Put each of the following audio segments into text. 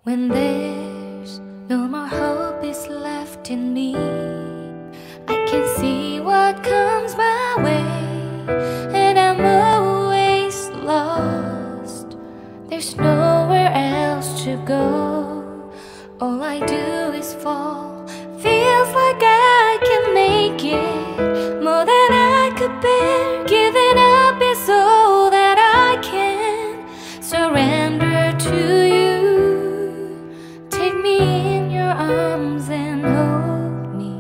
When there's no more hope is left in me, I can see what comes my way, and I'm always lost. There's nowhere else to go. All I do is fall. Feels like I can make it more than I could bear. Giving up is all that I can surrender to you. Take me in your arms and hold me.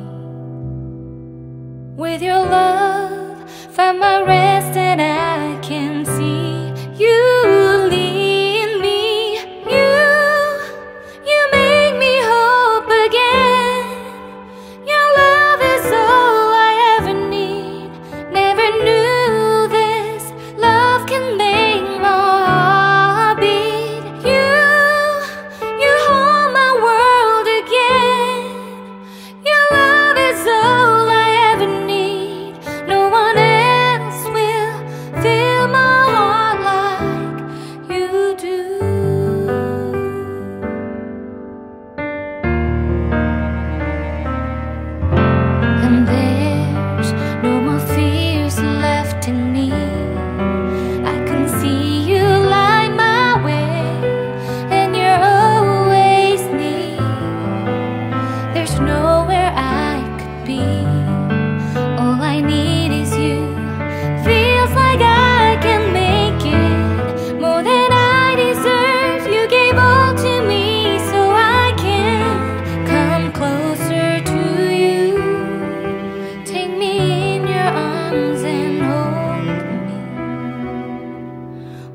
With your love, find my rest, and I can see you lead me. You make me hope again. Your love is all I ever need. Never knew this love can make my heart beat. You hold my world again. Your love is all I ever need. No one else will fill my heart like you do. And there's no more fears left in me. I can see you light my way, and you're always near. There's nowhere I could be. All I need is you. Feels like I can make it more than I deserve. You gave all to me so I can come closer to you. Take me in your arms and hold me.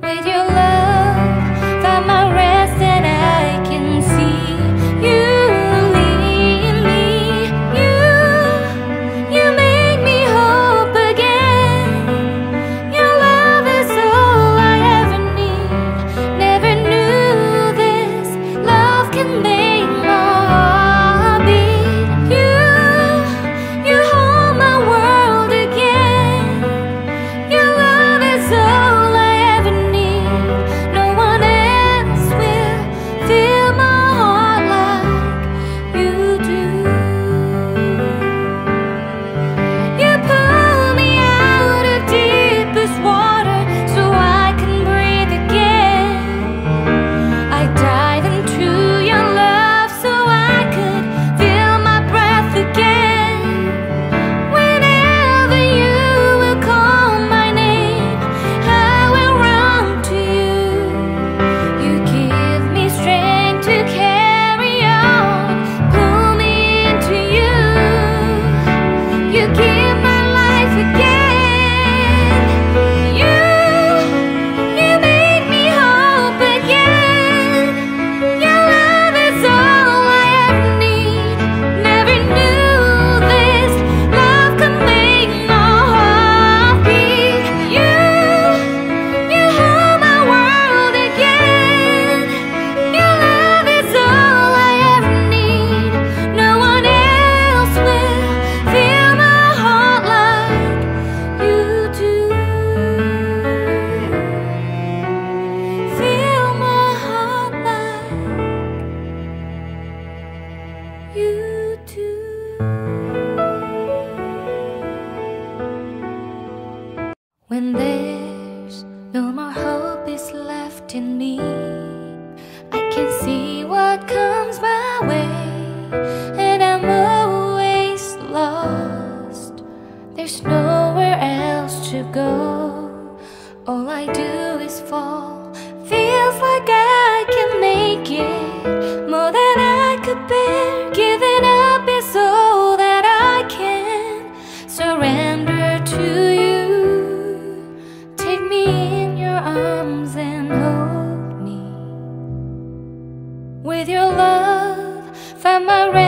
With your love, find my rest, and I can see you lead me. You make me hope again. Your love is all I ever need. Never knew this love can make my heart beat. You hold my world again. Your love is all I ever need. No one else will fill my heart like you do. You pull me out of deepest water so I can breathe again. I dive into your love so I could feel my breath again. Whenever you will call my name, I will run to you. You give me strength to carry on. Pull me into you. You give my life again. You make me hope again. Your love is all I ever need. Never knew this love could make my heart beat. You hold my world again. Your love is all I ever need. No one else will fill my heart like you do. Fill my heart like you do. When there's no more hope is left in me, I can see what comes my way, and I'm always lost. There's nowhere else to go. All I do is fall. Feels like I can make it more than I could bear. Giving up is all that I can surrender to you. Take me in your arms and hold me. With your love, find my rest.